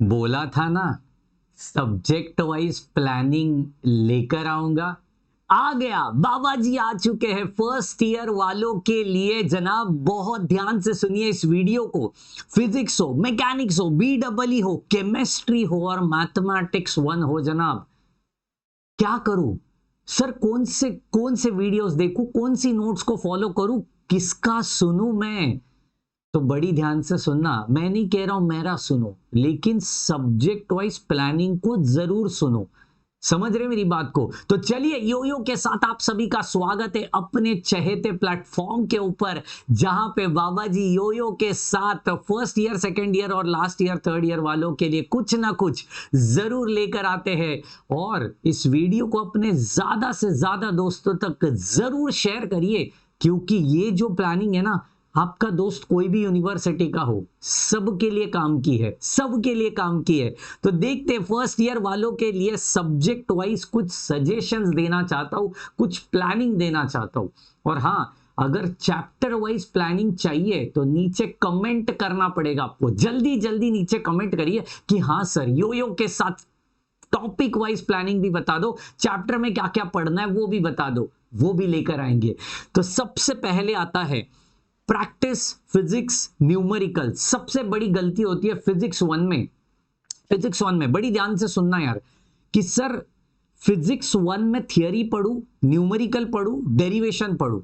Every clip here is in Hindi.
बोला था ना, सब्जेक्ट वाइज प्लानिंग लेकर आऊंगा। आ गया, बाबा जी आ चुके हैं फर्स्ट ईयर वालों के लिए। जनाब बहुत ध्यान से सुनिए इस वीडियो को। फिजिक्स हो, मैकेनिक्स हो, BEE हो, केमिस्ट्री हो और मैथमेटिक्स 1 हो जनाब, क्या करूं सर? कौन से वीडियोस देखूं, कौन सी नोट्स को फॉलो करूं, किसका सुनूं मैं? तो बड़ी ध्यान से सुनना, मैं नहीं कह रहा हूं मेरा सुनो, लेकिन सब्जेक्ट वाइज प्लानिंग को जरूर सुनो। समझ रहे मेरी बात को? तो चलिए, योयो के साथ आप सभी का स्वागत है अपने चहेते प्लेटफॉर्म के ऊपर, जहां पे बाबा जी योयो के साथ फर्स्ट ईयर, सेकंड ईयर और लास्ट ईयर, थर्ड ईयर वालों के लिए कुछ ना कुछ जरूर लेकर आते हैं। और इस वीडियो को अपने ज्यादा से ज्यादा दोस्तों तक जरूर शेयर करिए, क्योंकि ये जो प्लानिंग है ना, आपका दोस्त कोई भी यूनिवर्सिटी का हो, सबके लिए काम की है, सबके लिए काम की है। तो देखते हैं, फर्स्ट ईयर वालों के लिए सब्जेक्ट वाइज कुछ सजेशंस देना चाहता हूं, कुछ प्लानिंग देना चाहता हूं। और हां, अगर चैप्टर वाइज प्लानिंग चाहिए तो नीचे कमेंट करना पड़ेगा आपको। जल्दी जल्दी नीचे कमेंट करिए कि हां सर, योयो के साथ टॉपिक वाइज प्लानिंग भी बता दो, चैप्टर में क्या क्या पढ़ना है वो भी बता दो, वो भी लेकर आएंगे। तो सबसे पहले आता है प्रैक्टिस फिजिक्स न्यूमेरिकल। सबसे बड़ी गलती होती है फिजिक्स वन में बड़ी ध्यान से सुनना यार, कि सर फिजिक्स 1 में थियरी पढ़ू, न्यूमेरिकल पढ़ू, डेरिवेशन पढ़ू।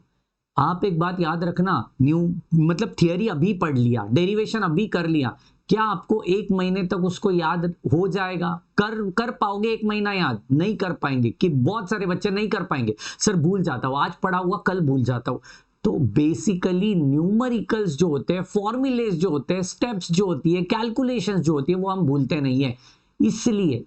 आप एक बात याद रखना, मतलब थियरी अभी पढ़ लिया, डेरिवेशन अभी कर लिया, क्या आपको एक महीने तक उसको याद हो जाएगा? कर पाओगे एक महीना याद? नहीं कर पाएंगे। कि बहुत सारे बच्चे नहीं कर पाएंगे, सर भूल जाता हूं, आज पढ़ा हुआ कल भूल जाता हूं। तो बेसिकली न्यूमेरिकल्स जो होते हैं, फॉर्मूलेस जो होते हैं, स्टेप्स जो होती है, कैलकुलेशंस जो होती है, वो हम भूलते नहीं है। इसलिए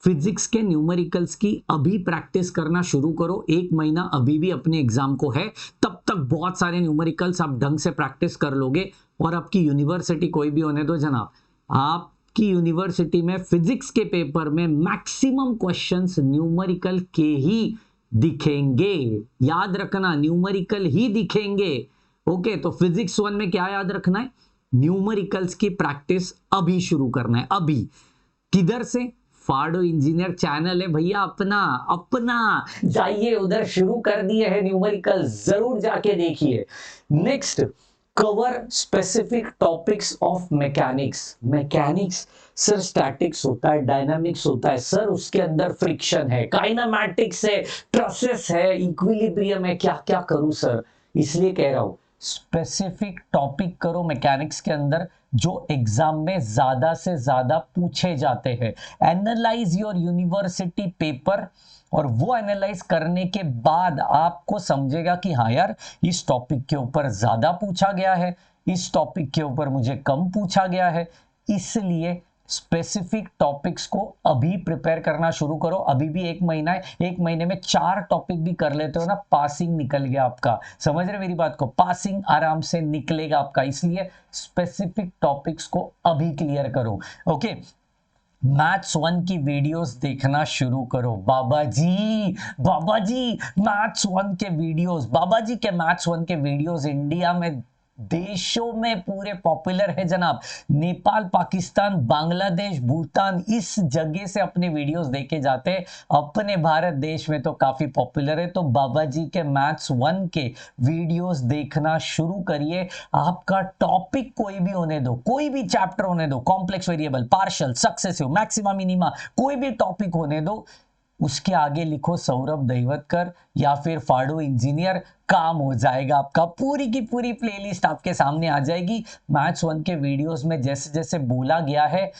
फिजिक्स के न्यूमेरिकल्स की अभी प्रैक्टिस करना शुरू करो। एक महीना अभी भी अपने एग्जाम को है, तब तक बहुत सारे न्यूमेरिकल्स आप ढंग से प्रैक्टिस कर लोगे। और आपकी यूनिवर्सिटी कोई भी होने दो जनाब, आपकी यूनिवर्सिटी में फिजिक्स के पेपर में मैक्सिमम क्वेश्चंस न्यूमेरिकल के ही दिखेंगे। याद रखना, न्यूमेरिकल ही दिखेंगे। ओके, तो फिजिक्स 1 में क्या याद रखना है? न्यूमेरिकल्स की प्रैक्टिस अभी शुरू करना है। अभी किधर से? फाडो इंजीनियर चैनल है भैया अपना अपना, जाइए उधर शुरू कर दिए हैं न्यूमेरिकल, जरूर जाके देखिए। Next, cover specific topics of mechanics sir statics होता है, डायनामिक्स होता है सर, उसके अंदर फ्रिक्शन है, काइनेमैटिक्स है, ट्रसेस है, इक्विलिब्रियम है, क्या क्या करूं सर? इसलिए कह रहा हूं, स्पेसिफिक टॉपिक करो मैकेनिक्स के अंदर, जो एग्जाम में ज्यादा से ज्यादा पूछे जाते हैं। एनालाइज योर यूनिवर्सिटी पेपर, और वो एनालाइज करने के बाद आपको समझेगा कि हाँ यार, इस टॉपिक के ऊपर ज्यादा पूछा गया है, इस टॉपिक के ऊपर मुझे कम पूछा गया है। इसलिए स्पेसिफिक टॉपिक्स को अभी प्रिपेयर करना शुरू करो। अभी भी एक महीना है, एक महीने में 4 टॉपिक भी कर लेते हो ना, पासिंग निकल गया आपका। समझ रहे मेरी बात को? पासिंग आराम से निकलेगा आपका। इसलिए स्पेसिफिक टॉपिक्स को अभी क्लियर करो। ओके, मैथ्स 1 की वीडियोस देखना शुरू करो। बाबा जी मैथ्स 1 के वीडियोस, बाबा जी के मैथ्स 1 के वीडियोस इंडिया में, देशों में पूरे पॉपुलर है जनाब। नेपाल, पाकिस्तान, बांग्लादेश, भूटान, इस जगह से अपने वीडियोस देखे जाते हैं। अपने भारत देश में तो काफी पॉपुलर है। तो बाबा जी के मैथ्स 1 के वीडियोस देखना शुरू करिए। आपका टॉपिक कोई भी होने दो, कोई भी चैप्टर होने दो, complex variable, partial, successive, maxima, minima, कोई भी टॉपिक होने दो, उसके आगे लिखो सौरभ दैवतकर या फिर फाडो इंजीनियर, काम हो जाएगा आपका। पूरी की पूरी प्लेलिस्ट आपके सामने आ जाएगी। मैथ्स 1 के वीडियोस में जैसे जैसे बोला गया है,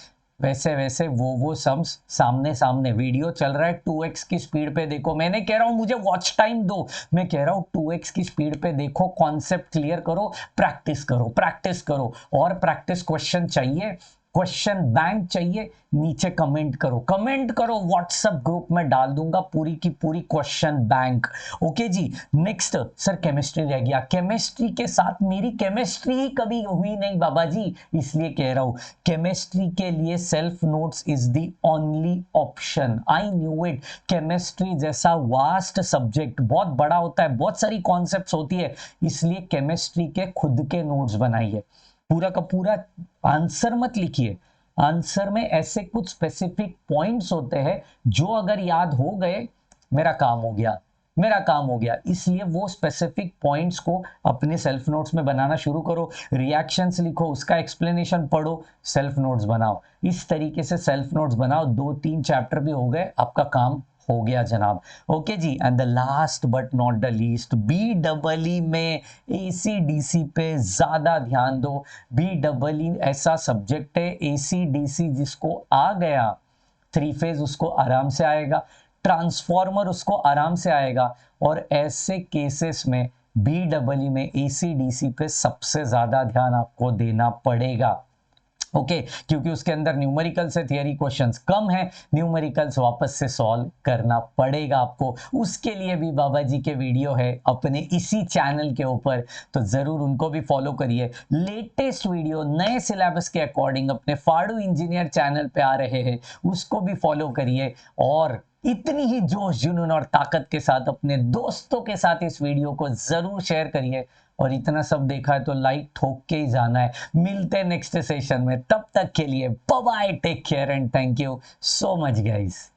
वैसे वैसे वो सम्स सामने सामने वीडियो चल रहा है। 2x की स्पीड पे देखो। मैंने कह रहा हूं मुझे वॉच टाइम दो, मैं कह रहा हूं 2x की स्पीड पे देखो, कॉन्सेप्ट क्लियर करो, प्रैक्टिस करो। और प्रैक्टिस क्वेश्चन चाहिए, क्वेश्चन बैंक चाहिए, नीचे कमेंट करो, व्हाट्सएप ग्रुप में डाल दूंगा पूरी की पूरी क्वेश्चन बैंक। ओके जी। नेक्स्ट सर केमिस्ट्री रह गया। केमिस्ट्री के साथ मेरी केमिस्ट्री ही कभी हुई नहीं बाबा जी, इसलिए कह रहा हूं केमिस्ट्री के लिए self notes is the only option. I knew it. Chemistry जैसा वास्ट सब्जेक्ट बहुत बड़ा होता है, बहुत सारी कॉन्सेप्ट्स होती है, इसलिए केमिस्ट्री के खुद के नोट्स बनाइए। पूरा का पूरा आंसर मत लिखिए, आंसर में ऐसे कुछ स्पेसिफिक पॉइंट्स होते हैं जो अगर याद हो गए मेरा काम हो गया, मेरा काम हो गया। इसलिए वो स्पेसिफिक पॉइंट्स को अपने सेल्फ नोट्स में बनाना शुरू करो, रिएक्शंस लिखो, उसका एक्सप्लेनेशन पढ़ो, सेल्फ नोट्स बनाओ। इस तरीके से सेल्फ नोट्स बनाओ, 2-3 चैप्टर भी हो गए, आपका काम हो गया जनाब। ओके जी। And the last but not the least, BEE में ACDC पे ज्यादा ध्यान दो। BEE ऐसा सब्जेक्ट है, ACDC जिसको आ गया, 3 फेज उसको आराम से आएगा, ट्रांसफॉर्मर उसको आराम से आएगा। और ऐसे केसेस में BEE में ACDC पे सबसे ज्यादा ध्यान आपको देना पड़ेगा। ओके क्योंकि उसके अंदर न्यूमेरिकल से थियरी क्वेश्चंस कम है, न्यूमेरिकल्स वापस से सॉल्व करना पड़ेगा आपको। उसके लिए भी बाबा जी के वीडियो है अपने इसी चैनल के ऊपर, तो जरूर उनको भी फॉलो करिए। लेटेस्ट वीडियो नए सिलेबस के अकॉर्डिंग अपने फाड़ू इंजीनियर चैनल पे आ रहे हैं, उसको भी फॉलो करिए। और इतनी ही जोश जुनून और ताकत के साथ अपने दोस्तों के साथ इस वीडियो को जरूर शेयर करिए। और इतना सब देखा है तो लाइक ठोक के ही जाना है। मिलते हैं नेक्स्ट सेशन में, तब तक के लिए bye bye, take care and thank you so much guys.